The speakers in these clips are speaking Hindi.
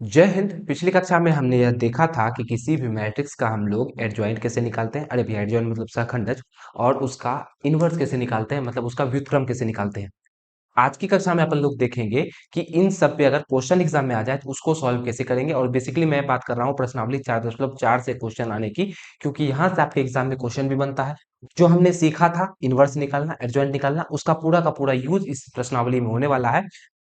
जय हिंद। पिछली कक्षा में हमने यह देखा था कि किसी भी मैट्रिक्स का हम लोग एडजॉइंट कैसे निकालते हैं। अरे भैया, एडजॉइंट मतलब सहखंडज। और उसका इनवर्स कैसे निकालते हैं, मतलब उसका व्युत्क्रम कैसे निकालते हैं। आज की कक्षा में अपन लोग देखेंगे कि इन सब पे अगर क्वेश्चन एग्जाम में आ जाए तो उसको सॉल्व कैसे करेंगे। और बेसिकली मैं बात कर रहा हूँ प्रश्नावली 4.4 से क्वेश्चन आने की, क्योंकि यहाँ से आपके एग्जाम में क्वेश्चन भी बनता है। जो हमने सीखा था इनवर्स निकालना, एडजॉइंट निकालना, उसका पूरा का पूरा यूज इस प्रश्नावली में होने वाला है।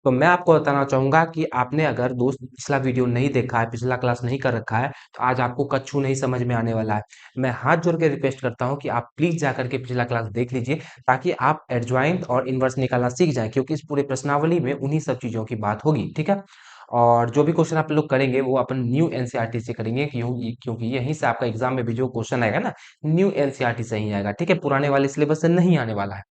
तो मैं आपको बताना चाहूंगा कि आपने अगर दोस्त पिछला वीडियो नहीं देखा है, पिछला क्लास नहीं कर रखा है, तो आज आपको कच्छू नहीं समझ में आने वाला है। मैं हाथ जोड़ के रिक्वेस्ट करता हूँ कि आप प्लीज जा करके पिछला क्लास देख लीजिए, ताकि आप एडजॉइंट और इनवर्स निकालना सीख जाएं, क्योंकि इस पूरे प्रश्नावली में उन्हीं सब चीजों की बात होगी। ठीक है। और जो भी क्वेश्चन आप लोग करेंगे वो अपन न्यू एनसीईआरटी से करेंगे, क्योंकि यहीं से आपका एग्जाम में भी जो क्वेश्चन आएगा ना, न्यू एनसीईआरटी से ही आएगा। ठीक है, पुराने वाले सिलेबस से नहीं आने वाला है।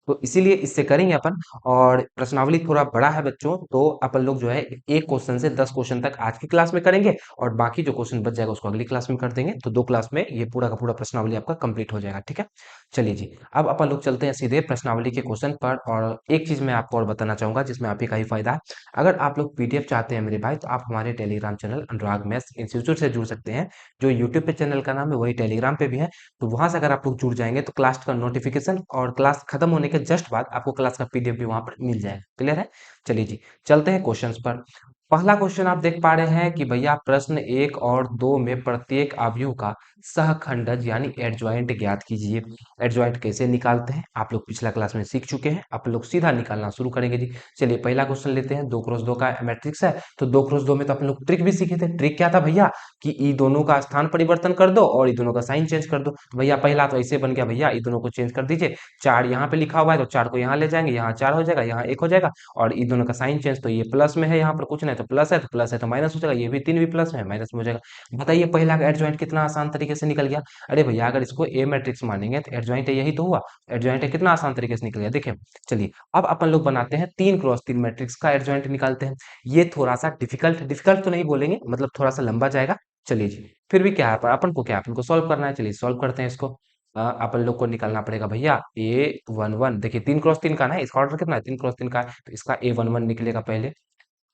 तो इसीलिए इससे करेंगे अपन। और प्रश्नावली थोड़ा बड़ा है बच्चों, तो अपन लोग जो है एक क्वेश्चन से 10 क्वेश्चन तक आज की क्लास में करेंगे, और बाकी जो क्वेश्चन बच जाएगा उसको अगली क्लास में कर देंगे। तो 2 क्लास में ये पूरा का पूरा प्रश्नावली आपका कंप्लीट हो जाएगा। ठीक है। चलिए जी, अब अपन लोग चलते हैं सीधे प्रश्नावली के क्वेश्चन पर। और एक चीज मैं आपको और बताना चाहूंगा जिसमें आप ही का ही फायदा है। अगर आप लोग पीडीएफ चाहते हैं मेरे भाई, तो आप हमारे टेलीग्राम चैनल अनुराग मैथ्स इंस्टीट्यूट से जुड़ सकते हैं। जो यूट्यूब पे चैनल का नाम है वही टेलीग्राम पे भी है। तो वहां से अगर आप लोग जुड़ जाएंगे तो क्लास का नोटिफिकेशन और क्लास खत्म होने के जस्ट बाद आपको क्लास का पीडीएफ भी वहां पर मिल जाएगा। क्लियर है। चलिए जी, चलते हैं क्वेश्चंस पर। पहला क्वेश्चन आप देख पा रहे हैं कि भैया प्रश्न 1 और 2 में प्रत्येक अवयव का सहखंडज यानी एडजॉइंट ज्ञात कीजिए। एडजॉइंट कैसे निकालते हैं आप लोग पिछला क्लास में सीख चुके हैं, आप लोग सीधा निकालना शुरू करेंगे जी। चलिए पहला क्वेश्चन लेते हैं। 2x2 का मैट्रिक्स है, तो 2x2 में तो अपन लोग ट्रिक भी सीखे थे। ट्रिक क्या था भैया, कि ई दोनों का स्थान परिवर्तन कर दो और ई दोनों का साइन चेंज कर दो। तो भैया पहला तो ऐसे बन गया, भैया ई दोनों को चेंज कर दीजिए। 4 यहाँ पे लिखा हुआ है तो 4 को यहाँ ले जाएंगे, यहाँ 4 हो जाएगा, यहाँ 1 हो जाएगा। और ई दोनों का साइन चेंज, तो ये प्लस में है, यहाँ पर कुछ नहीं तो प्लस है, तो प्लस है तो माइनस हो जाएगा। ये भी 3 भी प्लस में है, माइनस में हो जाएगा। बताइए पहला का एडजॉइंट कितना आसान तरीके से निकल गया। अरे भैया अगर इसको ए मैट्रिक्स मानेंगे तो एडजॉइंट यही तो हुआ। एडजॉइंट कितना आसान तरीके से निकल गया, देखिए। चलिए अब अपन लोग बनाते हैं 3x3 मैट्रिक्स का एडजॉइंट निकालते हैं। ये थोड़ा सा डिफिकल्ट डिफिकल्ट तो नहीं बोलेंगे, मतलब थोड़ा सा लंबा जाएगा। चलिए जी, फिर भी क्या है, पर अपन को क्या है, अपन को सॉल्व करना है। चलिए सॉल्व करते हैं इसको। अपन लोग को निकालना पड़ेगा भैया A11। देखिए 3x3 का ना, इसका ऑर्डर कितना है, 3x3 का है, तो इसका A11 निकलेगा पहले।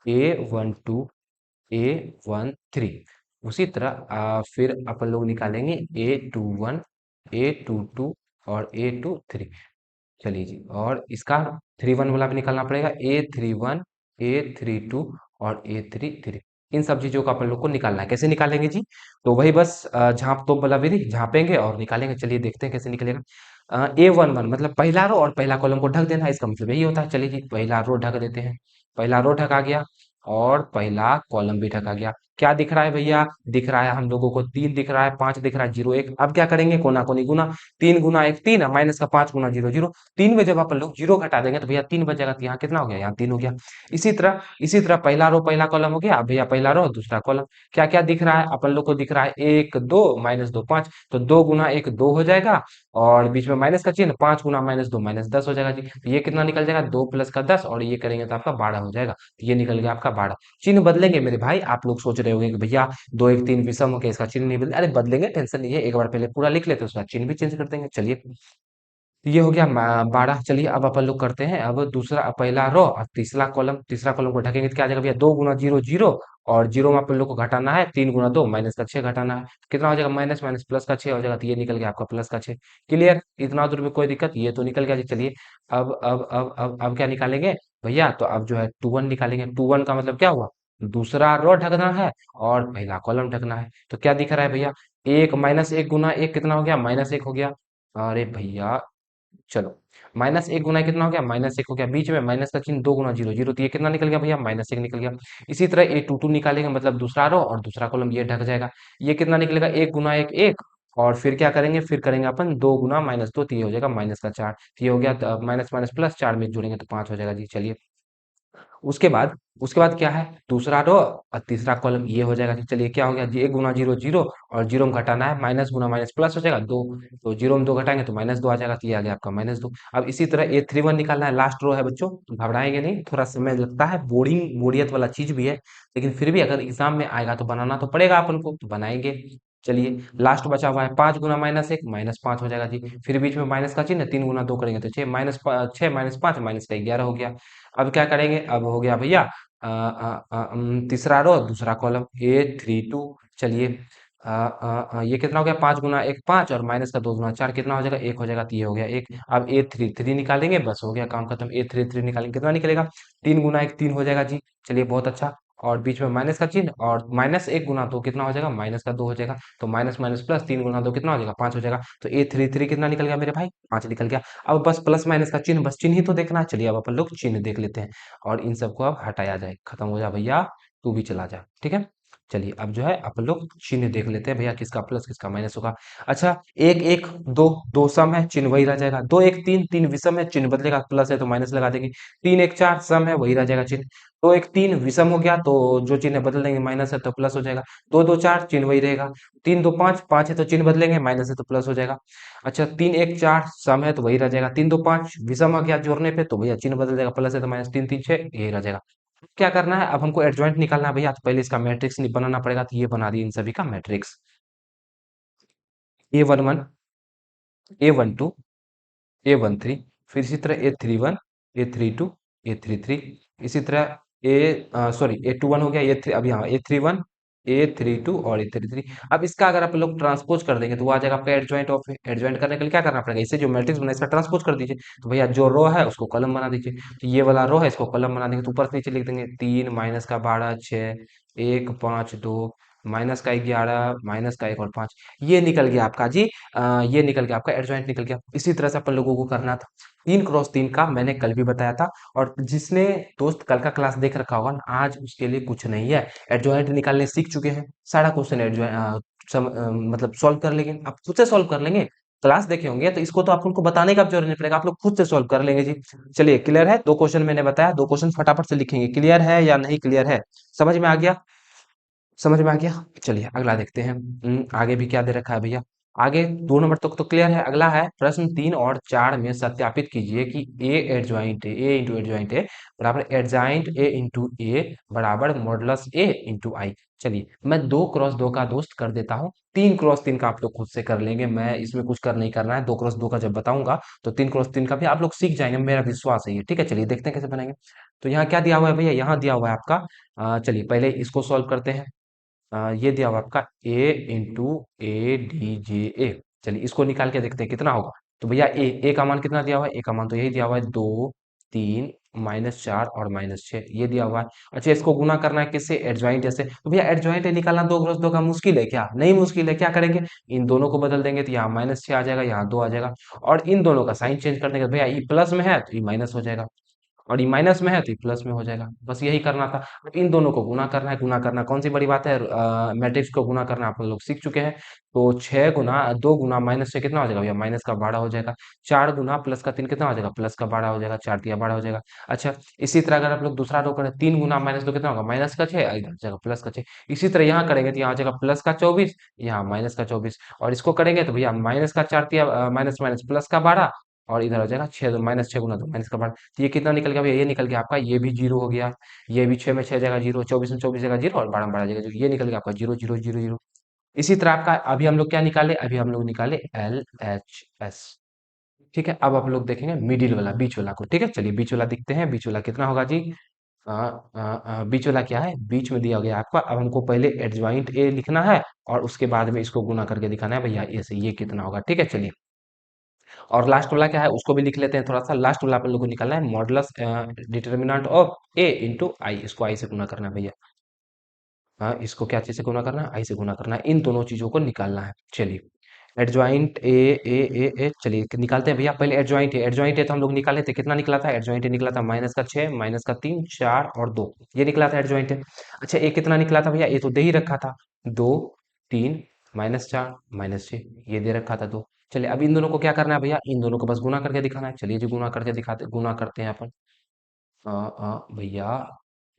A12, A13। उसी तरह फिर अपन लोग निकालेंगे A21, A22 और A23। चलिए जी, और इसका 31 वाला भी निकालना पड़ेगा। A31, A32 और A33। इन सब चीजों का अपन लोग को निकालना है। कैसे निकालेंगे जी, तो वही बस झांप तोप वाला विधि, झांपेंगे और निकालेंगे। चलिए देखते हैं कैसे निकलेगा। A11 मतलब पहला रो और पहला कॉलम को ढक देना है, इसका मतलब यही होता है। चलिए जी, पहला रो ढक देते हैं। पहला रो ढका गया और पहला कॉलम भी ढका गया। क्या दिख रहा है भैया, दिख रहा है हम लोगों को 3 दिख रहा है, 5 दिख रहा है, 0 1। अब क्या करेंगे, कोना कोनी गुना। 3 गुना 1 3, माइनस का 5 गुना 0 0। 3 में जब अपन लोग 0 घटा देंगे तो भैया 3 बचेगा, तो यहाँ कितना हो गया, यहाँ 3 हो गया। इसी तरह पहला रो पहला कॉलम हो गया। अब भैया पहला रो दूसरा कॉलम। क्या क्या दिख रहा है अपन लोग को, दिख रहा है 1 2 माइनस 2 5। तो 2 गुना 1 2 हो जाएगा, और बीच में माइनस का चिन्ह, 5 गुना माइनस 2 माइनस 10 हो जाएगा जी। तो ये कितना निकल जाएगा, 2 प्लस का 10, और ये करेंगे तो आपका 12 हो जाएगा। तो ये निकल गया आपका 12। चिन्ह बदलेंगे मेरे भाई। आप लोग सोच रहे होंगे कि भैया 2 1 3 विषम हो गया, इसका चिन्ह नहीं बदले। अरे बदलेंगे, टेंशन नहीं है, एक बार पहले पूरा लिख लेते हैं, उसका चिन्ह भी चेंज कर देंगे। चलिए ये हो गया 12। चलिए अब अपन लोग करते हैं अब दूसरा, पहला रो और तीसरा कॉलम को ढकेंगे तो क्या आ जाएगा भैया, 2 गुना 0 0। और जीरो में अपन लोग को घटाना है, 3 गुना 2 माइनस का 6 घटाना है। कितना हो जाएगा, माइनस माइनस प्लस का 6 हो जाएगा। तो ये निकल गया आपका प्लस का 6। क्लियर, इतना दूर में कोई दिक्कत, ये तो निकल गया जी। चलिए अब क्या निकालेंगे भैया, तो अब जो है 2 1 निकालेंगे। 2 1 का मतलब क्या हुआ, दूसरा रो ढकना है और पहला कॉलम ढकना है। तो क्या दिख रहा है भैया, एक माइनस एक गुना एक कितना हो गया, माइनस एक हो गया। अरे भैया चलो, माइनस एक गुना कितना हो गया, माइनस एक हो गया। बीच में माइनस का चिन्ह, 2 गुना 0 0, तो ये कितना निकल गया भैया, माइनस एक निकल गया। इसी तरह A22 निकालेंगे, मतलब दूसरा रो और दूसरा कॉलम ये ढक जाएगा। ये कितना निकलेगा, 1 गुना 1 1। और फिर क्या करेंगे, फिर करेंगे अपन 2 गुना माइनस 2, तो ये हो जाएगा माइनस का 4। ये हो गया माइनस माइनस प्लस, 4 में जोड़ेंगे तो 5 हो जाएगा जी। चलिए उसके बाद क्या है, दूसरा रो और तीसरा कॉलम ये हो जाएगा। चलिए क्या हो गया जी, 1 गुना 0 0, और जीरो में घटाना है, माइनस गुना माइनस प्लस हो जाएगा 2। तो जीरो में 2 घटाएंगे तो माइनस 2 आ जाएगा। तो ये आ गया आपका -2। अब इसी तरह A31 निकालना है, लास्ट रो है बच्चों, तो घबराएंगे नहीं। थोड़ा समय लगता है, बोरियत वाला चीज भी है, लेकिन फिर भी अगर एग्जाम में आएगा तो बनाना तो पड़ेगा अपन को, तो बनाएंगे। चलिए लास्ट बचा हुआ है 5 गुना माइनस 1 माइनस 5 हो जाएगा जी। फिर बीच में माइनस का चिन्ह, 3 गुना 2 करेंगे तो 6 माइनस 6 माइनस 5 माइनस का 11 हो गया। अब क्या करेंगे, अब हो गया भैया तीसरा रो दूसरा कॉलम A32। चलिए ये कितना हो गया, 5 गुना एक 5 और माइनस का 2 गुना 4 कितना हो जाएगा, एक हो जाएगा, तो ये हो गया एक। अब A33 निकालेंगे, बस हो गया काम खत्म। A33 निकालेंगे कितना निकलेगा, 3 गुना 1 3 हो जाएगा जी। चलिए बहुत अच्छा। और बीच में माइनस का चिन्ह, और -1 गुना 2 कितना हो जाएगा, -2 हो जाएगा। तो माइनस माइनस प्लस 3 गुना 2 कितना हो जाएगा, 5 हो जाएगा। तो A33 कितना निकल गया मेरे भाई, 5 निकल गया। अब बस प्लस माइनस का चिन्ह, बस चिन्ह ही तो देखना है। चलिए अब अपन लोग चिन्ह देख लेते हैं, और इन सबको अब हटाया जाए, खत्म हो जा भैया, तू भी चला जा, ठीक है। चलिए अब जो है अपन लोग चिन्ह देख लेते हैं भैया, किसका प्लस किसका माइनस होगा। अच्छा, एक एक दो, दो सम है, चिन्ह वही रह जाएगा। दो एक तीन, तीन विषम है, चिन्ह बदलेगा, प्लस है तो माइनस लगा देंगे। तीन एक चार सम है, वही रह जाएगा चिन्ह। दो एक तीन विषम हो गया, तो जो चिन्ह बदल देंगे, माइनस है तो प्लस हो जाएगा। दो दो चार, चिन्ह वही रहेगा। तीन दो पाँच, पाँच है तो चिन्ह बदलेंगे, माइनस है तो प्लस हो जाएगा। अच्छा, तीन एक चार सम है तो वही रह जाएगा। तीन दो पाँच विषम आ गया जोड़ने पे, तो भैया चिन्ह बदल जाएगा, प्लस है तो माइनस, तीन तीन छह यही रह जाएगा। क्या करना है, अब हमको एडजॉइंट निकालना है भैया, तो पहले इसका मैट्रिक्स नहीं बनाना पड़ेगा, तो ये बना दिए इन सभी का मैट्रिक्स। A11, A12, A13, फिर इसी तरह A31, A32, A33, इसी तरह A21 हो गया, A3 अब यहाँ A31, A32 और A33। अब इसका अगर आप लोग ट्रांसपोज कर देंगे तो वो आ जाएगा आपका एडजॉइंट ऑफ। एडजॉइंट करने के लिए क्या करना पड़ेगा, इसे जो मैट्रिक्स बना है, इसका ट्रांसपोज कर दीजिए। तो भैया जो रो है उसको कॉलम बना दीजिए। तो ये वाला रो है, इसको कॉलम बना देंगे, तो ऊपर से नीचे लिख देंगे 3 माइनस का 12 6 1 5 2 माइनस का 11 माइनस का 1 और 5। ये निकल गया आपका जी, ये निकल गया आपका एडजॉइंट निकल गया। इसी तरह से अपन लोगों को करना था 3 क्रॉस 3 का, मैंने कल भी बताया था। और जिसने दोस्त कल का क्लास देख रखा होगा ना, आज उसके लिए कुछ नहीं है, एडजॉइंट निकालने सीख चुके हैं। सारा क्वेश्चन एडजॉइंट मतलब सॉल्व कर लेंगे, आप खुद से सॉल्व कर लेंगे। क्लास देखे होंगे तो इसको तो आप उनको बताने का भी जरूरत नहीं पड़ेगा, आप लोग खुद से सॉल्व कर लेंगे जी। चलिए क्लियर है, दो क्वेश्चन मैंने बताया, दो क्वेश्चन फटाफट से लिखेंगे, क्लियर है या नहीं क्लियर है, समझ में आ गया, समझ में आ गया। चलिए अगला देखते हैं। आगे भी क्या दे रखा है भैया, आगे 2 नंबर तक तो क्लियर है। अगला है प्रश्न 3 और 4 में सत्यापित कीजिए कि ए adjoint A into adjoint A बराबर एडजॉइंट ए इंटू ए बराबर मॉडुलस ए इंटू आई। चलिए मैं 2 क्रॉस 2 का दोस्त कर देता हूँ, 3 क्रॉस 3 का आप लोग खुद से कर लेंगे, मैं इसमें कुछ कर नहीं करना है। 2 क्रॉस 2 का जब बताऊंगा तो 3 क्रॉस 3 का भी आप लोग सीख जाएंगे, मेरा विश्वास है ये, ठीक है। चलिए देखते हैं कैसे बनाएंगे। तो यहाँ क्या दिया हुआ है भैया, यहाँ दिया हुआ है आपका, चलिए पहले इसको सॉल्व करते हैं। ये दिया हुआ आपका ए इंटू ए डी जे ए। चलिए इसको निकाल के देखते हैं कितना होगा। तो भैया ए का मान कितना दिया हुआ है, ए का मान तो यही दिया हुआ है, 2 3 -4 और -6 ये दिया हुआ है। अच्छा, इसको गुना करना है किससे, एडजॉइंट से। तो भैया एडजॉइंट निकालना 2 क्रॉस 2 का मुश्किल है क्या, नहीं मुश्किल है, क्या करेंगे, इन दोनों को बदल देंगे, तो यहाँ -6 आ जाएगा, यहाँ 2 आ जाएगा। और इन दोनों का साइन चेंज कर देंगे, तो भैया ये प्लस में है तो ये माइनस हो जाएगा, और ये माइनस में है तो ये प्लस में हो जाएगा। बस यही करना था। अब इन दोनों को गुना करना है, गुना करना कौन सी बड़ी बात है, मैट्रिक्स को गुना करना आप लोग सीख चुके हैं। तो 6 गुना 2 गुना -6 कितना हो जाएगा भैया, माइनस का 12 हो जाएगा। 4 गुना +3 कितना हो जाएगा, प्लस का 12 हो जाएगा, 4 × 3 = 12 हो जाएगा। अच्छा, इसी तरह अगर आप लोग दूसरा रो करें, 3 गुना -2 कितना होगा, -6 इधर जाएगा +6। इसी तरह यहाँ करेंगे तो यहाँ आ जाएगा +24, यहाँ -24। और इसको करेंगे तो भैया -4 × 3 माइनस माइनस +12, और इधर हो जाएगा 6 -6 × 2 -12। तो ये कितना निकल गया भैया, ये निकल गया आपका, ये भी जीरो हो गया। ये भी 6 में 6 जगह जीरो, 24 में 24 जगह जीरो, और 12 में 12 जगह जीरो, ये निकल गया आपका 0 0 0 0। इसी तरह आपका अभी हम लोग क्या निकाले, अभी हम लोग निकाले LHS। ठीक है, अब आप लोग देखेंगे मिडिल वाला, बीच वाला को, ठीक है। चलिए बीच वाला दिखते हैं, बीच वाला कितना होगा जी। बीच वाला क्या है, बीच में दिया गया आपका। अब हमको पहले एडजॉइंट ए लिखना है, और उसके बाद में इसको गुना करके दिखाना है भैया ए से, ये कितना होगा, ठीक है। चलिए, और लास्ट वाला क्या है उसको भी लिख लेते हैं थोड़ा सा। लास्ट वाला अपन लोग को निकालना है modulus determinant of a into I, इसको आई से गुना करना है भैया। हाँ, इसको क्या चीज से गुना करना है, आई से गुना करना है, इन दोनों चीजों को निकालना है। चलिए एडजॉइंट ए ए चलिए निकालते हैं भैया। पहले एडजॉइंट ए तो हम लोग निकाले थे, कितना निकला था, एडजॉइंट ए निकला था -6 -3 4 और 2, ये निकला था एडजॉइंट ए। अच्छा, ए कितना निकला था भैया, ए तो दे ही रखा था, 2 3 -4 -6, ये दे रखा था 2। चलिए अब इन दोनों को क्या करना है भैया, इन दोनों को बस गुना करके दिखाना है। चलिए जी गुना करके दिखाते, गुना करते हैं अपन। भैया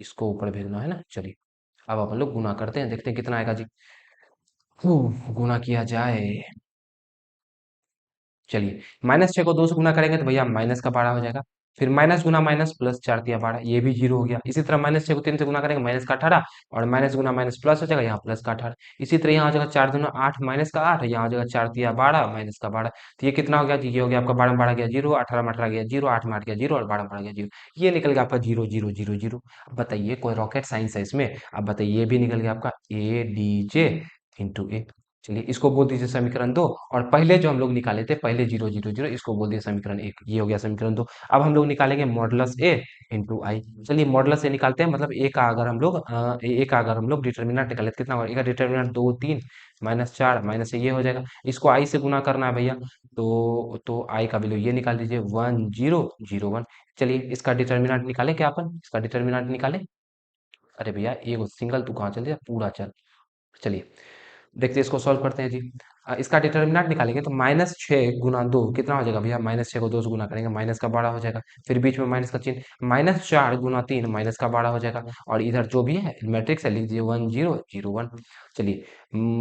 इसको ऊपर भेजना है ना। चलिए अब अपन लोग गुना करते हैं, देखते हैं कितना आएगा जी। गुना किया जाए, चलिए -6 को 2 से गुना करेंगे तो भैया माइनस का 12 हो जाएगा। फिर माइनस गुना माइनस प्लस 4 × 3 = 12, ये भी 0 हो गया। इसी तरह -6 को 3 से गुना करेंगे -18, और माइनस गुना माइनस प्लस हो जाएगा, यहाँ प्लस का 18। इसी तरह यहाँ हो जाएगा 4 × 2 = 8 -8, यहाँ हो जाएगा 4 × 3 = 12 -12। तो ये कितना हो गया जी? ये हो गया आपका 12 में 12 गया 0, 18 में 18 गया 0, 8 में 8 गया 0, और 12 में 12 गया 0। ये निकल गया आपका 0 0 0 0। अब बताइए, कोई रॉकेट साइंस है इसमें? अब बताइए, ये भी निकल गया आपका ADJ × A। चलिए इसको बोल दीजिए समीकरण 2, और पहले जो हम लोग निकाले थे, पहले 0 0 0, इसको बोल दिए समीकरण 1। ये हो गया समीकरण 2। अब हम लोग निकालेंगे मॉडुलस A × I। चलिए मॉडुलस ए निकालते हैं, मतलब ए का अगर हम लोग डिटर्मिनेंट निकाले तो कितना होगा? ए का डिटर्मिनेंट 2 3 -4 माइनस ये हो जाएगा। इसको आई से गुना करना है भैया, तो आई का वैल्यू ये निकाल दीजिए 1 0 0 1। चलिए इसका डिटर्मिनेंट निकालें क्या अपन? इसका डिटर्मिनेंट निकालें। अरे भैया एक सिंगल तू कहाँ चल दिया, पूरा चल। चलिए देखते हैं, इसको सॉल्व करते हैं जी। इसका डिटर्मिनेंट निकालेंगे तो -6 × 2 कितना हो जाएगा भैया? -6 को 2 से गुना करेंगे, माइनस का 12 हो जाएगा। फिर बीच में माइनस का चिन्ह, -4 × 3 माइनस का 12 हो जाएगा। और इधर जो भी है मैट्रिक्स है, लिख दीजिए 1 0 0 1। चलिए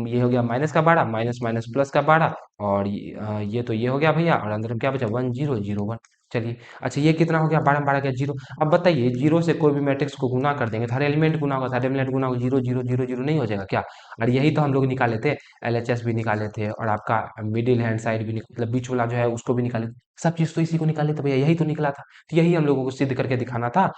ये हो गया माइनस का 12, माइनस माइनस प्लस का 12, और ये तो ये हो गया भैया, और अंदर में क्या बचा? 1 0 0 1। चलिए अच्छा, ये कितना हो गया? 12 में 12 गया 0। अब बताइए, 0 से कोई भी मैट्रिक्स को गुना कर देंगे तो हर एलिमेंट गुना होगा, हर एलिमेंट गुना होगा, 0 0 0 0 नहीं हो जाएगा क्या? और यही तो हम लोग निकाले थे, LHS भी निकाले थे, और आपका मिडिल हैंड साइड भी मतलब बीच वाला जो है उसको भी निकाले थे। सब चीज़ तो इसी को निकाले थे भैया, यही तो निकला था। तो यही हम लोगों को सिद्ध करके दिखाना था।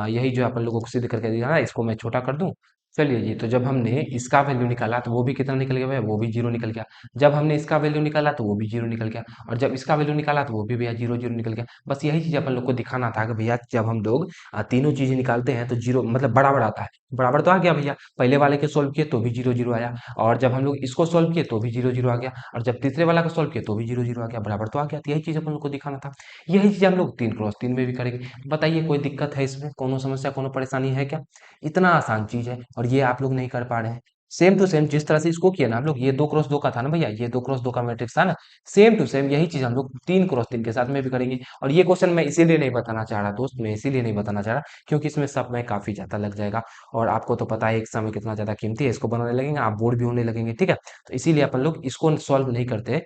यही जो अपन लोगों को सिद्ध करके दिखाना है, इसको मैं छोटा कर दूं। चलिए जी, तो जब हमने इसका वैल्यू निकाला तो वो भी कितना निकल गया भैया? वो भी 0 निकल गया। जब हमने इसका वैल्यू निकाला तो वो भी 0 निकल गया, और जब इसका वैल्यू निकाला तो वो भी भैया 0 0 निकल गया। बस यही चीज़ अपन लोग को दिखाना था कि भैया जब हम लोग तीनों चीज़ें निकालते हैं तो 0 मतलब बराबर आता है। बराबर तो आ गया भैया, पहले वाले के सोल्व किए तो भी 0 0 आया, और जब हम लोग इसको सोल्व किए तो भी 0 0 आ गया, और जब तीसरे वाला को सोल्व किए तो भी 0 0 आ गया, बराबर तो आ गया। तो यही चीज़ अपन लोग को दिखाना था। यही चीज़ हम लोग 3 × 3 में भी करेंगे। बताइए कोई दिक्कत है इसमें? कोनो समस्या, कोनो परेशानी है क्या? इतना आसान चीज़ है, और ये आप लोग नहीं कर पा रहे हैं। सेम टू सेम जिस तरह से इसको किया ना हम लोग, ये 2 × 2 का था ना भैया, ये 2 × 2 का मैट्रिक्स था ना, सेम टू सेम यही चीज़ हम लोग 3 × 3 के साथ में भी करेंगे। और ये क्वेश्चन मैं इसीलिए नहीं बताना चाह रहा दोस्त, मैं इसीलिए नहीं बताना चाह रहा क्योंकि इसमें समय काफ़ी ज़्यादा लग जाएगा, और आपको तो पता है एक समय कितना ज़्यादा कीमती है, इसको बनाने लगेंगे आप बोर भी होने लगेंगे, ठीक है? तो इसीलिए अपन लोग इसको सॉल्व नहीं करते,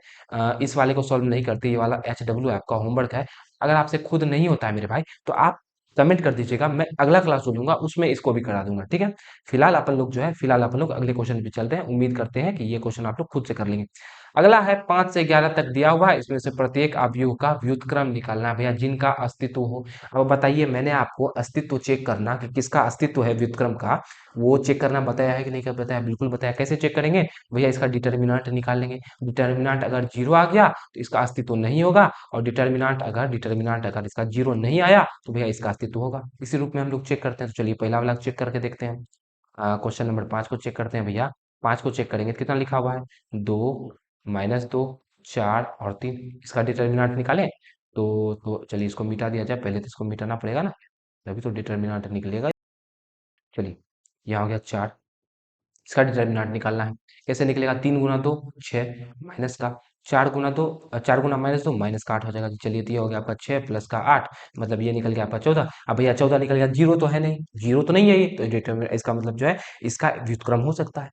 इस वाले को सॉल्व नहीं करते। ये वाला HW आपका होमवर्क है। अगर आपसे खुद नहीं होता है मेरे भाई, तो आप कमेंट कर दीजिएगा, मैं अगला क्लास जो लूंगा उसमें इसको भी करा दूंगा, ठीक है? फिलहाल अपन लोग अगले क्वेश्चन पे चलते हैं। उम्मीद करते हैं कि ये क्वेश्चन आप लोग खुद से कर लेंगे। अगला है 5 से 11 तक दिया हुआ है, इसमें से प्रत्येक अवयव का व्युत्क्रम निकालना है भैया, जिनका अस्तित्व हो। अब बताइए, मैंने आपको अस्तित्व चेक करना कि किसका अस्तित्व है व्युत्क्रम का, वो चेक करना बताया है कि नहीं? क्या बताया? बिल्कुल बताया। कैसे चेक करेंगे भैया? इसका डिटर्मिनेंट निकाल लेंगे। डिटर्मिनेंट अगर 0 आ गया तो इसका अस्तित्व नहीं होगा, और डिटर्मिनेंट अगर इसका 0 नहीं आया तो भैया इसका अस्तित्व होगा। इसी रूप में हम लोग चेक करते हैं। तो चलिए पहला वाला चेक करके देखते हैं। क्वेश्चन नंबर 5 को चेक करते हैं भैया। 5 को चेक करेंगे तो कितना लिखा हुआ है? 2 -2 4 और 3। इसका डिटर्मिनेंट निकालें। तो चलिए इसको मिटा दिया जाए, पहले तो इसको मिटाना पड़ेगा ना, तभी तो डिटर्मिनेंट निकलेगा। चलिए यहाँ हो गया 4, इसका डिटर्मिनेंट निकालना है। कैसे निकलेगा? 3 × 2 6 माइनस का 4 × 2 4 × -2 माइनस का 8 हो जाएगा। चलिए तो ये हो गया आपका 6 प्लस का 8, मतलब ये निकल गया आपका 14। अब भैया 14 निकल गया, 0 तो है नहीं, 0 तो नहीं है ये, तो डिटर्मिनेंट इसका मतलब जो है इसका व्युत्क्रम हो सकता है।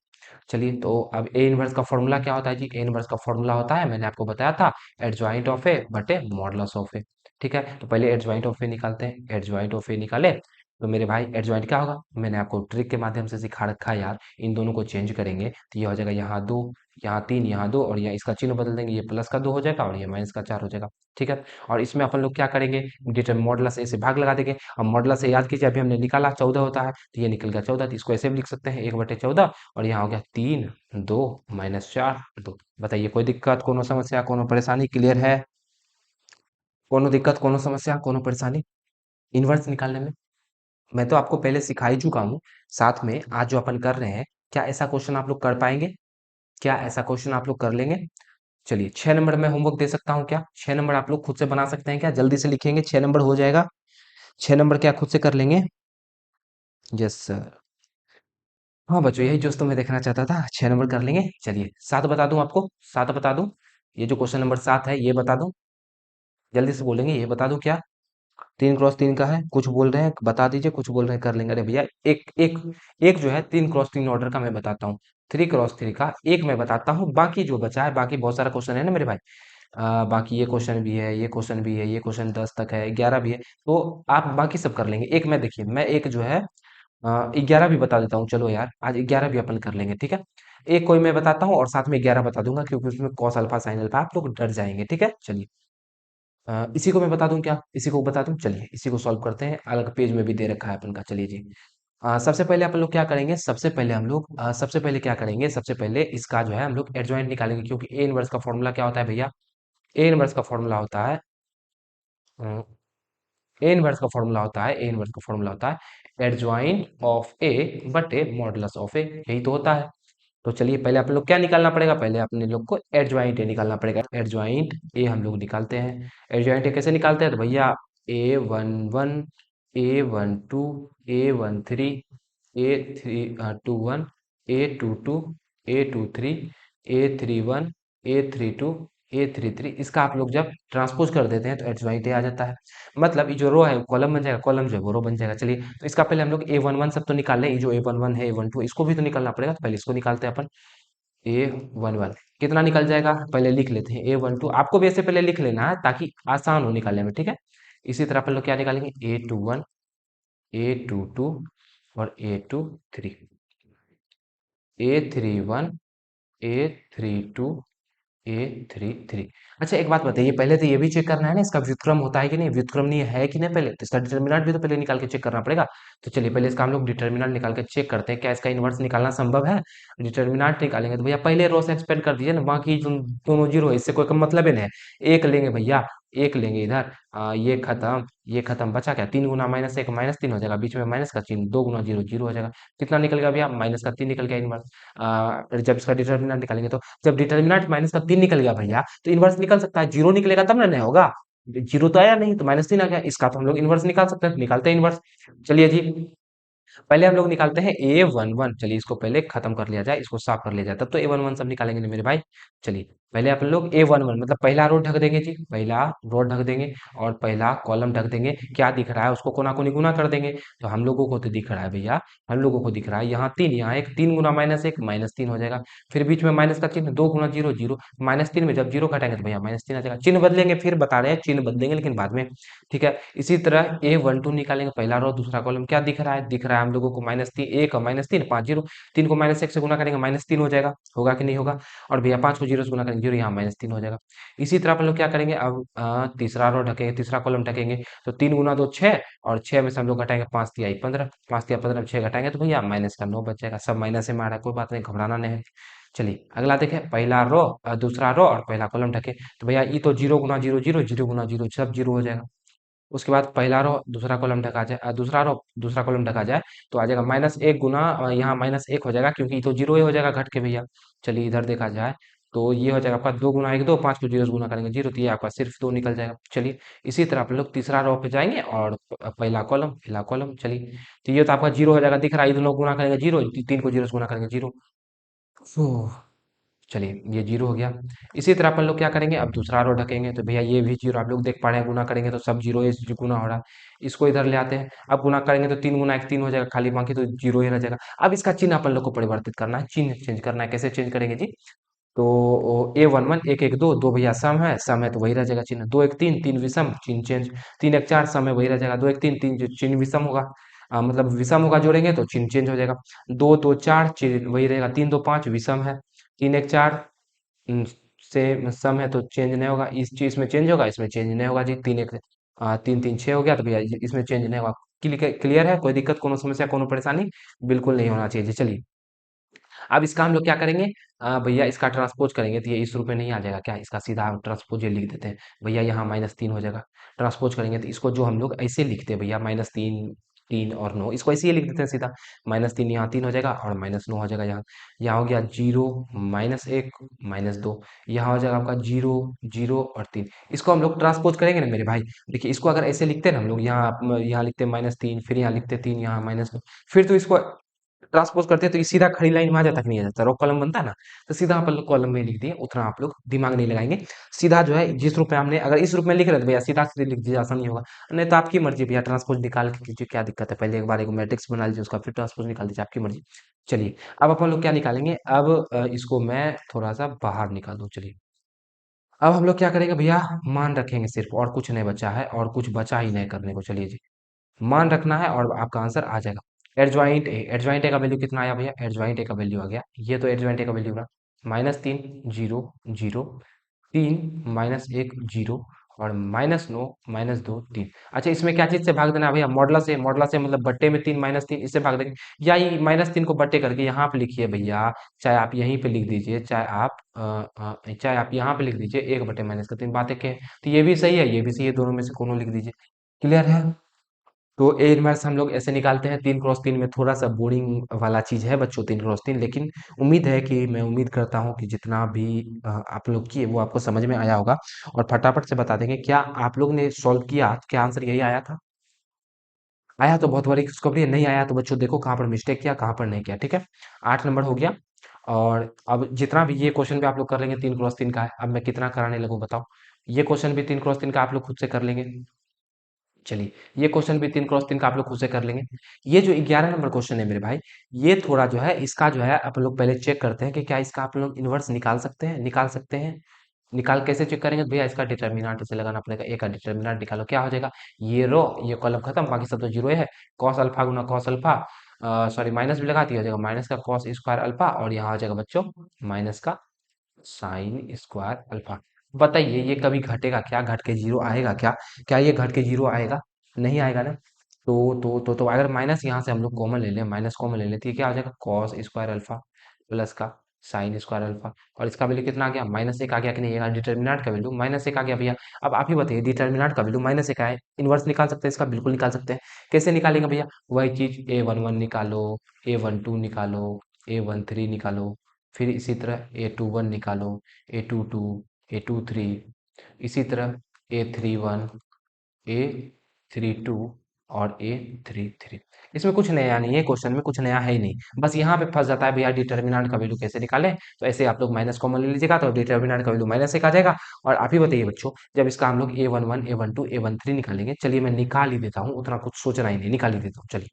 चलिए तो अब ए इनवर्स का फॉर्मूला क्या होता है जी? ए इनवर्स का फॉर्मूला होता है, मैंने आपको बताया था, एडजॉइंट ऑफ ए बटे मॉडुलस ऑफ ए। ठीक है, तो पहले एडजॉइंट ऑफ ए निकालते हैं। एडजॉइंट ऑफ ए निकाले तो मेरे भाई एडजॉइंट क्या होगा? मैंने आपको ट्रिक के माध्यम से सिखा रखा है यार। इन दोनों को चेंज करेंगे तो ये हो जाएगा यहाँ 2, यहाँ 3, यहाँ 2, और यहाँ इसका चिन्ह बदल देंगे, ये प्लस का 2 हो जाएगा और ये माइनस का 4 हो जाएगा। ठीक है, और इसमें अपन लोग क्या करेंगे? डिटर मॉडुलस ए से भाग लगा देंगे। अब मॉडुलस ए याद कीजिए, अभी हमने निकाला 14 होता है, तो ये निकल गया 14, तो इसको ऐसे भी लिख सकते हैं 1/14, और यहाँ हो गया 3 2 -4 2। बताइए कोई दिक्कत, कोनो समस्या, कोनो परेशानी? क्लियर है? कोनो दिक्कत, कोनो समस्या, कोनो परेशानी इनवर्स निकालने में? मैं तो आपको पहले सिखा ही चुका हूँ। साथ में आज जो अपन कर रहे हैं, क्या ऐसा क्वेश्चन आप लोग कर पाएंगे? क्या ऐसा क्वेश्चन आप लोग कर लेंगे? चलिए 6 नंबर में होमवर्क दे सकता हूँ क्या? 6 नंबर आप लोग खुद से बना सकते हैं क्या? जल्दी से लिखेंगे, 6 नंबर हो जाएगा। 6 नंबर क्या खुद से कर लेंगे? Yes sir. हाँ बच्चों, यही जोश तो मैं देखना चाहता था। 6 नंबर कर लेंगे। चलिए 7 बता दूं आपको, 7 बता दूं। ये जो क्वेश्चन नंबर 7 है ये बता दूं, जल्दी से बोलेंगे, ये बता दूं क्या? 3 × 3 का है, कुछ बोल रहे हैं बता दीजिए, कुछ बोल रहे हैं कर लेंगे। अरे भैया एक एक एक जो है 3 × 3 ऑर्डर का मैं बताता हूँ, 3 × 3 का एक मैं बताता हूँ, बाकी जो बचा है, बाकी बहुत सारा क्वेश्चन है ना मेरे भाई, बाकी ये क्वेश्चन भी है, ये क्वेश्चन भी है, ये क्वेश्चन 10 तक है, 11 भी है, तो आप बाकी सब कर लेंगे। एक मैं देखिए, मैं एक जो है 11 भी बता देता हूँ, चलो यार आज 11 भी अपन कर लेंगे, ठीक है। एक कोई मैं बताता हूँ और साथ में 11 बता दूंगा, क्योंकि उसमें कॉस अल्फा साइन अल्फा आप लोग डर जाएंगे, ठीक है। चलिए इसी को मैं बता दूं क्या, इसी को बता दूं, चलिए इसी को सॉल्व करते हैं, अलग पेज में भी दे रखा है अपन का, चलिए जी। सबसे पहले अपन लोग क्या करेंगे, सबसे पहले हम लोग सबसे पहले क्या करेंगे, सबसे पहले इसका जो है हम लोग एडजॉइंट निकालेंगे, क्योंकि ए इनवर्स का फॉर्मूला क्या होता है भैया, ए इनवर्स का फॉर्मूला होता है ए इनवर्स का फॉर्मूला होता है ए इनवर्स का फॉर्मूला होता है एडजॉइंट ऑफ ए बटे मॉडुलस ऑफ ए, यही तो होता है। तो चलिए पहले अपन लोग क्या निकालना पड़ेगा, पहले अपने लोग को एडजॉइंट ए निकालना पड़ेगा, एडजॉइंट ए हम लोग निकालते हैं। एडजॉइंट ए कैसे निकालते हैं, तो भैया A11 A12 A13 A21 A22 A23 A31 A32 A33, इसका आप लोग जब ट्रांसपोज कर देते हैं तो एडजॉइंट ए आ जाता है। मतलब ये जो रो है कॉलम बन जाएगा, कॉलम जो है वो रो बन जाएगा। चलिए तो इसका पहले हम लोग A11 सब तो निकाल लें, ये जो A11 है A12 इसको भी तो निकालना पड़ेगा, तो पहले इसको निकालते हैं अपन। A11 कितना निकल जाएगा, पहले लिख लेते हैं A12, आपको भी ऐसे पहले लिख लेना है ताकि आसान हो निकालने में, ठीक है। इसी तरह अपन लोग क्या निकालेंगे, A21 A22 और A23 A31 A32 A33। अच्छा एक बात बताइए, पहले तो ये भी चेक करना है ना इसका व्युत्क्रम होता है कि नहीं, व्युत्क्रम नहीं है कि नहीं, पहले तो इसका डिटर्मिनेंट भी तो पहले निकाल के चेक करना पड़ेगा। तो चलिए पहले इसका हम लोग डिटर्मिनेंट निकाल के चेक करते हैं, क्या इसका इन्वर्स निकालना संभव है। डिटर्मिनेंट निकालेंगे तो भैया पहले रो से एक्सपेंड कर दीजिए ना, बाकी जो दोनों जीरो है इससे कोई मतलब ही नहीं है। एक लेंगे भैया, एक लेंगे इधर, ये खत्म, ये खत्म, बचा क्या, 3 गुना -1 -3 हो जाएगा, बीच में माइनस का चिन्ह, 2 गुना 0 0 हो जाएगा। कितना निकल गया भैया, -3 निकल गया इनवर्स। जब इसका डिटर्मिनेंट निकालेंगे तो जब डिटर्मिनेंट -3 निकल गया भैया तो इनवर्स निकल सकता है, जीरो निकलेगा तब ना नहीं होगा। जीरो तो आया नहीं तो -3 आ गया, इसका तो हम लोग इनवर्स निकाल सकते हैं, निकालते हैं इनवर्स। चलिए जी, पहले हम लोग निकालते हैं A11, चलिए इसको पहले खत्म कर लिया जाए, इसको साफ कर लिया जाए, तब तो A11 सब निकालेंगे ना मेरे भाई। चलिए पहले अपन लोग A11 मतलब पहला रो ढक देंगे जी, पहला रो ढक देंगे और पहला कॉलम ढक देंगे, क्या दिख रहा है उसको कोना कोनी गुना कर देंगे। तो हम लोगों को तो दिख रहा है भैया, हम लोगों को दिख रहा है यहाँ 3, यहाँ एक, 3 गुना -1 -3 हो जाएगा। फिर बीच में माइनस का चिन्ह, 2 गुना 0 0, -3 में जब जीरो घटाएंगे तो भैया -3 आ जाएगा। चिन्ह बदलेंगे, फिर बता रहे हैं चिन्ह बदलेंगे लेकिन बाद में, ठीक है। इसी तरह A12 निकालेंगे, पहला रो दूसरा कॉलम, क्या दिख रहा है, दिख रहा है हम लोगों को -3, एक -3 5 जीरो, 3 को -1 से गुना करेंगे -3 हो जाएगा, होगा कि नहीं होगा। और भैया 5 को जीरो से गुना करेंगे जीरो, यहाँ -3 हो जाएगा। इसी तरह अपन लोग क्या करेंगे, अब तीसरा रो ढकेंगे, तीसरा कॉलम ढकेंगे, तो 3 गुना 2 6, और 6 में से हम लोग घटाएंगे 5 तिया 15, 5 तिया 15 में 6 घटाएंगे तो भैया माइनस का 9 बच जाएगा। सब माइनस में आ रहा है, कोई बात नहीं, घबराना नहीं है। चलिए अगला देखें, पहला रो दूसरा रो और पहला कॉलम ढके, तो भैया ये तो 0 गुना 0 0, 0 गुना 0 सब जीरो हो जाएगा। उसके बाद पहला रो दूसरा कॉलम ढका जाए, दूसरा रो दूसरा कॉलम ढका जाए तो आ जाएगा -1 गुना, यहाँ -1 हो जाएगा क्योंकि ये तो जीरो ही हो जाएगा घट के भैया। चलिए इधर देखा जाए तो ये हो जाएगा आपका 2 गुना 1 2, 5 को जीरो से गुना करेंगे जीरो, तो ये आपका सिर्फ 2 निकल जाएगा। चलिए इसी तरह आप लोग तीसरा रो पे जाएंगे और पहला कॉलम चलिए, तो ये तो आपका जीरो हो जाएगा, दिख रहा है, ये दोनों गुना करेंगे जीरो, 3 को जीरो से गुना करेंगे जीरो। चलिए ये जीरो हो गया। इसी तरह अपन लोग क्या करेंगे, अब दूसरा रो ढकेंगे तो भैया ये भी जीरो, आप लोग देख पा रहे हैं, गुना करेंगे तो सब जीरो ही गुना हो रहा है। इसको इधर ले आते हैं, अब गुना करेंगे तो 3 गुना 1 3 हो जाएगा, खाली बाकी तो जीरो ही रह जाएगा। अब इसका चिन्ह अपन लोग को परिवर्तित करना है, चिन्ह चेंज करना है, कैसे चेंज करेंगे जी, तो A11 1 1 2 2 भैया सम है तो वही रह जाएगा चिन्ह, 2 1 3 3 विषम, चिन्ह चेंज, 3 1 4 सम है वही रह जाएगा, 2 1 3 3 जो चिन्ह विषम होगा, मतलब विषम होगा जोड़ेंगे तो चिन्ह चेंज हो जाएगा। 2 2 4 चिन्ह वही रहेगा, 3 2 5 विषम है, 3 1 4 से सम है तो चेंज नहीं होगा, इस चीज में चेंज होगा, इसमें चेंज नहीं होगा जी, 3 3 6 हो गया तो भैया इसमें चेंज नहीं होगा। क्लियर है, कोई दिक्कत, कोनो समस्या, कोनो परेशानी बिल्कुल नहीं होना चाहिए जी। चलिए अब इसका हम लोग क्या करेंगे, भैया इसका ट्रांसपोज करेंगे तो ये इस रूप में नहीं आ जाएगा क्या, इसका सीधा ट्रांसपोज ये लिख देते हैं भैया, यहाँ -3 हो जाएगा। ट्रांसपोज करेंगे तो इसको जो हम लोग ऐसे लिखते हैं भैया, -3 3 और 9, इसको ऐसे ही लिख देते हैं सीधा, -3 यहाँ 3 हो जाएगा और -9 हो जाएगा यहाँ। यहाँ हो गया 0 -1 -2, यहाँ हो जाएगा आपका 0 0 और 3। इसको हम लोग ट्रांसपोज करेंगे ना मेरे भाई, देखिए इसको अगर ऐसे लिखते हैं ना हम लोग, यहाँ लिखते हैं -3, फिर यहाँ लिखते 3, यहाँ -2, फिर तो इसको ट्रांसपोज करते हैं तो ये सीधा खड़ी लाइन में आ जाता कि नहीं आ जाता, रो कॉलम बनता है ना, तो सीधा अपन लोग कॉलम में लिख दिए, उतना आप लोग दिमाग नहीं लगाएंगे। सीधा जो है जिस रूप में हमने, अगर इस रूप में लिख रहे थे भैया सीधा सीधे लिख दीजिए, आसानी होगा। नहीं तो आपकी मर्जी भैया, ट्रांसपोज निकाल के कीजिए, क्या दिक्कत है, पहले एक बार एक मैट्रिक्स बना लीजिए उसका, फिर ट्रांसपोज निकाल दीजिए, आपकी मर्जी। चलिए अब अपन लोग क्या निकालेंगे, अब इसको मैं थोड़ा सा बाहर निकाल दूं, चलिए अब हम लोग क्या करेंगे भैया, मान रखेंगे सिर्फ, और कुछ नहीं बचा है, और कुछ बचा ही नहीं करने को। चलिए जी, मान रखना है और आपका आंसर आ जाएगा। एडजॉइंट ए का वैल्यू कितना आया भैया, एडजॉइंट ए का वैल्यू आ गया, ये तो एडजॉइंट ए का वैल्यू रहा, -3 0 0 3 -1 0 और -9 -2 3। अच्छा, इसमें क्या चीज से भाग देना है भैया, मॉडला से मतलब बट्टे में 3 -3 इससे भाग देंगे, या ये -3 को बट्टे करके यहाँ पे लिखिए भैया, चाहे आप यहीं पे लिख दीजिए, चाहे आप यहाँ पे लिख दीजिए, 1/-3 बात एक है। तो ये भी सही है, ये भी सही है, दोनों में से कोनो लिख दीजिए। क्लियर है? तो ए इनवर्स हम लोग ऐसे निकालते हैं, 3 क्रॉस 3 में थोड़ा सा बोरिंग वाला चीज है बच्चों, 3 क्रॉस 3, लेकिन उम्मीद है कि मैं उम्मीद करता हूँ कि जितना भी आप लोग किए वो आपको समझ में आया होगा। और फटाफट से बता देंगे, क्या आप लोग ने सॉल्व किया, क्या आंसर यही आया था? आया तो बहुत बड़ी खुशखबरी है, नहीं आया तो बच्चों देखो कहाँ पर मिस्टेक किया, कहाँ पर नहीं किया। ठीक है, 8 नंबर हो गया। और अब जितना भी ये क्वेश्चन भी आप लोग कर लेंगे, 3 क्रॉस 3 का है, अब मैं कितना कराने लगूँ बताओ। ये क्वेश्चन भी 3 क्रॉस 3 का आप लोग खुद से कर लेंगे। चलिए, ये क्वेश्चन भी 3 क्रॉस 3 का आप लोग खुद से कर लेंगे। ये जो 11 नंबर क्वेश्चन है मेरे भाई, ये थोड़ा जो है इसका जो है आप लोग पहले चेक करते हैं कि क्या इसका आप लोग इन्वर्स निकाल सकते हैं, निकाल सकते हैं। निकाल कैसे चेक करेंगे भैया, इसका डिटर्मिनेंट इसे लगाना पड़ेगा, ए का डिटर्मिनेंट निकालो, क्या हो जाएगा, ये रो ये कॉलम खत्म, बाकी सब तो जीरो है। कॉस अल्फा गुना कॉस अल्फा, सॉरी माइनस भी लगा दिया, हो जाएगा माइनस का कॉस स्क्वायर अल्फा, और यहाँ आ जाएगा बच्चों माइनस का साइन स्क्वायर अल्फा। बताइए ये कभी घटेगा क्या, घट के जीरो आएगा क्या? क्या ये घट के जीरो आएगा? नहीं आएगा ना। तो अगर माइनस यहाँ से हम लोग कॉमन ले लें, माइनस कॉमन ले लेते हैं, क्या हो जाएगा, कॉस स्क्वायर अल्फा प्लस का साइन स्क्वायर अल्फा। और इसका वैल्यू कितना आ गया, -1 आ गया कि नहीं, ये डिटर्मिनेंट का वैल्यू -1 आ गया भैया। अब आप ही बताइए, डिटर्मिनेंट का वैल्यू -1 आए, इन्वर्स निकाल सकते हैं इसका, बिल्कुल निकाल सकते हैं। कैसे निकालेंगे भैया, वही चीज A11 निकालो, A12 निकालो, A13 निकालो, फिर इसी तरह A21 निकालो, A22, A23, इसी तरह A31, A32 और A33। इसमें कुछ नया नहीं है, क्वेश्चन में कुछ नया है ही नहीं, बस यहाँ पे फंस जाता है भैया, डिटर्मिनेंट का वैल्यू कैसे निकालें। तो ऐसे आप लोग माइनस कॉमन ले लीजिएगा, तो डिटर्मिनेंट का वैल्यू -1 आ जाएगा। और आप ही बताइए बच्चों, जब इसका हम लोग A11 A12 A13 निकालेंगे, चलिए मैं निकाल ही देता हूँ, उतना कुछ सोचना ही नहीं, निकाल ही देता हूँ चलिए।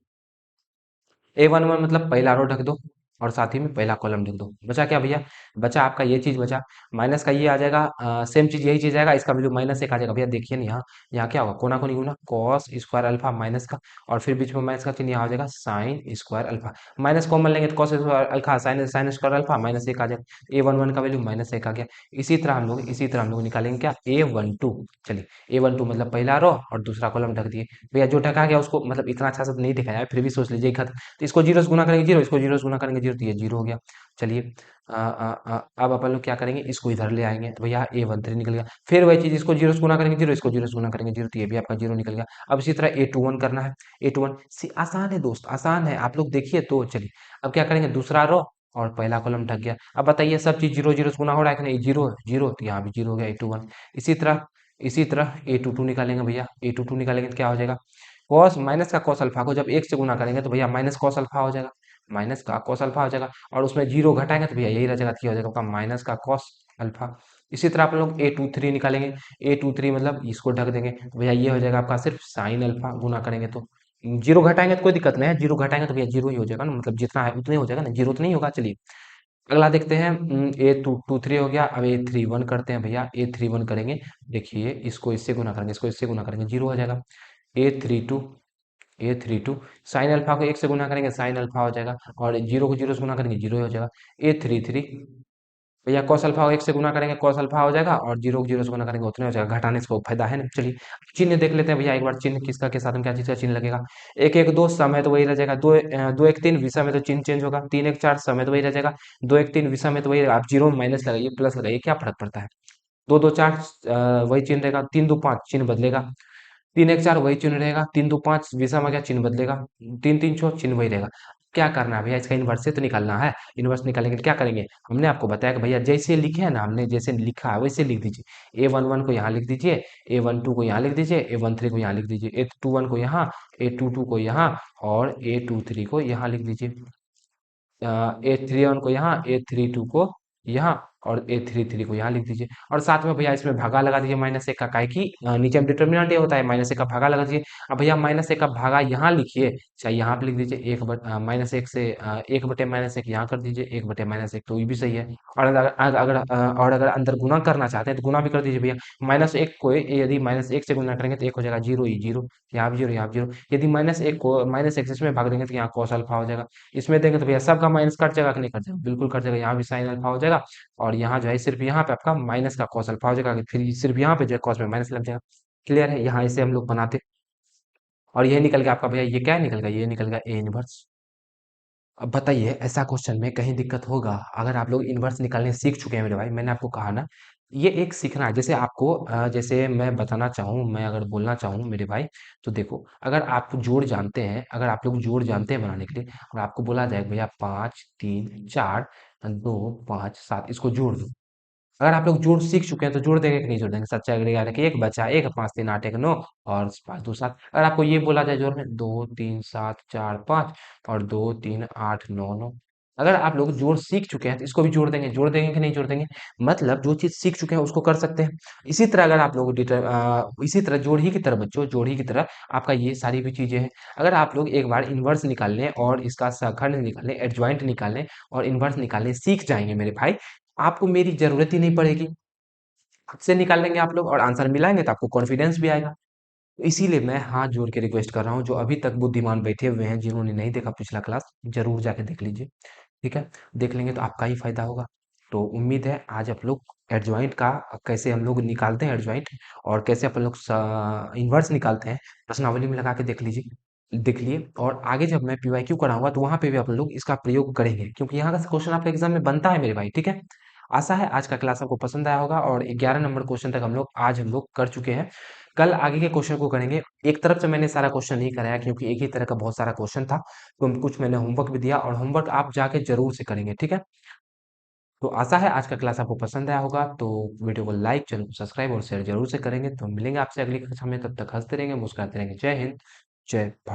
A11 मतलब पहला रो ढक दो, और साथ ही में पहला कॉलम ढक दो। बचा क्या भैया, बचा आपका ये चीज बचा, माइनस का ये आ जाएगा, सेम चीज यही चीज आएगा, इसका वैल्यू -1 आ जाएगा भैया। देखिए ना यहाँ, यहाँ क्या होगा, कोना कोनी गुना कॉस स्क्वायर अल्फा माइनस का, और फिर बीच में माइनस का चिन्ह, यहाँ हो जाएगा sine square alpha. Minus common लेंगे तो cos square alpha sign sine square alpha -1 आ जाएगा, A11 का वैल्यू -1 आ गया। इसी तरह हम लोग निकालेंगे क्या, A12। चलिए, A12 मतलब पहला रो और दूसरा कॉलम ढक दिए भैया, जो ढका गया उसको मतलब इतना अच्छा से नहीं दिखाया है, फिर भी सोच लीजिए तो इसको जीरो से गुना करेंगे जीरो, इसको जीरो से गुना करेंगे जीरो, तो ये जीरो हो गया। चलिए, अब अपन लोग क्या करेंगे, इसको इधर ले आएंगे, तो भैया A13 निकल गया। फिर वही चीज, इसको जीरो से गुना करेंगे जीरो, इसको जीरो से गुना करेंगे जीरो, तो ये भी आपका जीरो निकल गया। अब इसी तरह A21 करना है, A21 आसान है दोस्त, आसान है, आप लोग देखिए तो। चलिए, अब क्या करेंगे, दूसरा रो और पहला कॉलम ढक गया। अब बताइए सब चीज जीरो जीरो से गुना हो रहा है कि नहीं, जीरो जीरो, तो यहाँ भी जीरो हो गया A21। इसी तरह A22 निकालेंगे भैया, A22 निकालेंगे तो क्या हो जाएगा, कॉस माइनस का कॉस अल्फा को जब 1 से गुना करेंगे तो भैया माइनस कॉस अल्फा हो जाएगा, माइनस का कॉस अल्फा हो जाएगा। और उसमें जीरो घटाएंगे तो भैया यही रह जाएगा, तो ये हो जाएगा आपका माइनस का कॉस अल्फा। इसी तरह आप लोग A23 निकालेंगे, A23 मतलब इसको ढक देंगे, तो भैया ये हो जाएगा आपका सिर्फ साइन अल्फा, गुना करेंगे तो जीरो घटाएंगे तो कोई दिक्कत नहीं है, जीरो घटाएंगे तो भैया जीरो ही हो जाएगा ना, मतलब जितना है उतना ही हो जाएगा ना, जीरो तो नहीं होगा। चलिए, अगला देखते हैं, A23 हो गया, अब A31 करते हैं भैया, A31 करेंगे, देखिए इसको इससे गुना करेंगे, इसको इससे गुना करेंगे, जीरो हो जाएगा। A32 A32 साइन अल्फा को 1 से गुना करेंगे, साइन अल्फा हो जाएगा, और जीरो को जीरो से गुना करेंगे, जीरो हो जाएगा। A33 भैया कॉस अल्फा को 1 से गुना करेंगे, कॉस अल्फा हो जाएगा, और जीरो को जीरो से गुना करेंगे, उतने हो जाएगा, घटाने से कोई फायदा है ना। चलिए, चिन्ह देख लेते हैं भैया एक बार, चिन्ह किसका के साथ में क्या चीज का चिन्ह लगेगा। 1 1 2 समय तो वही रह जाएगा, 2 1 3 विषय में तो चिन्ह चेंज होगा, 3 1 4 समय तो वही रह जाएगा, 2 1 3 विषय में तो वही रहेगा। आप जीरो में माइनस लगाइए, प्लस लगाइए, क्या फर्क पड़ता है। 2 2 4 वही चिन्ह रहेगा, 3 2 5 चिन्ह बदलेगा, 3 1 4 वही चिन्ह रहेगा, 3 2 5 विषम आ गया, चिन्ह बदलेगा, 3 3 6 चिन्ह वही रहेगा। क्या करना है भैया, इसका इन्वर्स से तो निकालना है। इन्वर्स निकालेंगे तो क्या करेंगे, हमने आपको बताया कि भैया जैसे लिखे हैं ना, हमने जैसे लिखा है वैसे लिख दीजिए। A11 को यहाँ लिख दीजिए, A12 को यहाँ लिख दीजिए, A13 को यहाँ लिख दीजिए, A21 को यहाँ, A22 को यहाँ, और A23 को यहाँ लिख दीजिए। A31 को यहाँ, A32 को यहाँ, और A33 को यहाँ लिख दीजिए और साथ में भैया इसमें भागा लगा दीजिए -1 का, काहे कि नीचे में डिटर्मिनेंट ये होता है, -1 का भागा लगा दीजिए। अब भैया -1 का भागा यहाँ लिखिए, चाहे यहाँ पे लिख दीजिए -1 से 1/-1 यहाँ कर दीजिए, 1/-1 तो ये भी सही है। और अगर अंदर गुणा करना चाहते हैं तो गुणा भी कर दीजिए भैया। -1 को यदि -1 से गुणा करेंगे तो 1 हो जाएगा 0 ही 0, यहाँ भी 0 यहाँ भी 0। यदि -1 को -1 इसमें भाग देंगे तो यहाँ cos अल्फा हो जाएगा। इसमें देंगे तो भैया सबका माइनस कट जाएगा कि नहीं कट जाएगा, बिल्कुल कट जाएगा। यहाँ भी साइन अल्फा हो जाएगा और यहाँ जो है सिर्फ यहाँ पे आपका माइनस का cos अल्फा हो जाएगा, फिर सिर्फ यहाँ पे जो है cos में माइनस लग जाएगा। क्लियर है, यहाँ इसे हम लोग बनाते और ये निकल गया आपका भैया, ये क्या निकल गया, ये निकल गया ए इनवर्स। अब बताइए ऐसा क्वेश्चन में कहीं दिक्कत होगा? अगर आप लोग इन्वर्स निकालने सीख चुके हैं मेरे भाई, मैंने आपको कहा ना, ये एक सीखना है। जैसे आपको जैसे मैं बताना चाहूँ, मैं अगर बोलना चाहूँ मेरे भाई, तो देखो अगर आप जोड़ जानते हैं, अगर आप लोग जोड़ जानते हैं बनाने के लिए और आपको बोला जाए भैया 5 3 4 2 5 7 इसको जोड़ दो। अगर आप लोग जोड़ सीख चुके हैं तो जोड़ देंगे कि नहीं जोड़ देंगे? 7 4 11 की 1 बचा 1, 5 3 8 1 9 और 5 2 7। अगर आपको ये बोला जाए जोड़ में 2 3 7 4 5 और 2 3 8 9 9। अगर आप लोग जोड़ सीख चुके हैं तो इसको भी जोड़ देंगे कि नहीं जोड़ देंगे? मतलब जो चीज़ सीख चुके हैं उसको कर सकते हैं। इसी तरह अगर आप लोग इसी तरह जोड़ ही की तरह बच्चों, जोड़ ही की तरह आपका ये सारी भी चीज़ें हैं। अगर आप लोग एक बार इन्वर्स निकाल लें और इसका सहखंड निकाल लें, एडजॉइंट निकाल लें और इन्वर्स निकालने सीख जाएंगे मेरे भाई, आपको मेरी ज़रूरत ही नहीं पड़ेगी। खुद से निकाल लेंगे आप लोग और आंसर मिलाएँगे तो आपको कॉन्फिडेंस भी आएगा। तो इसीलिए मैं हाथ जोड़ के रिक्वेस्ट कर रहा हूँ, जो अभी तक बुद्धिमान बैठे हुए हैं, जिन्होंने नहीं देखा पिछला क्लास, ज़रूर जाके देख लीजिए। ठीक है? देख लेंगे तो आपका ही फ़ायदा होगा। तो उम्मीद है आज आप लोग एडजॉइंट का कैसे हम लोग निकालते हैं एडजॉइंट और कैसे अपन लोग इन्वर्स निकालते हैं, प्रश्नावली में लगा के देख लिए और आगे जब मैं पीवाईक्यू कराऊंगा तो वहां पे भी अपन लोग इसका प्रयोग करेंगे, क्योंकि यहाँ का क्वेश्चन आपके एग्जाम में बनता है मेरे भाई। ठीक है, आशा है आज का क्लास आपको पसंद आया होगा और 11 नंबर क्वेश्चन तक हम लोग कर चुके हैं। कल आगे के क्वेश्चन को करेंगे। एक तरफ से मैंने सारा क्वेश्चन नहीं कराया क्योंकि एक ही तरह का बहुत सारा क्वेश्चन था, तो कुछ मैंने होमवर्क भी दिया और होमवर्क आप जाके जरूर से करेंगे। ठीक है, तो आशा है आज का क्लास आपको पसंद आया होगा, तो वीडियो को लाइक, चैनल को सब्सक्राइब और शेयर जरूर से करेंगे। तो मिलेंगे आपसे अगली कक्षा में, तब तक हंसते रहेंगे, मुस्कुराते रहेंगे। जय हिंद, जय भारत।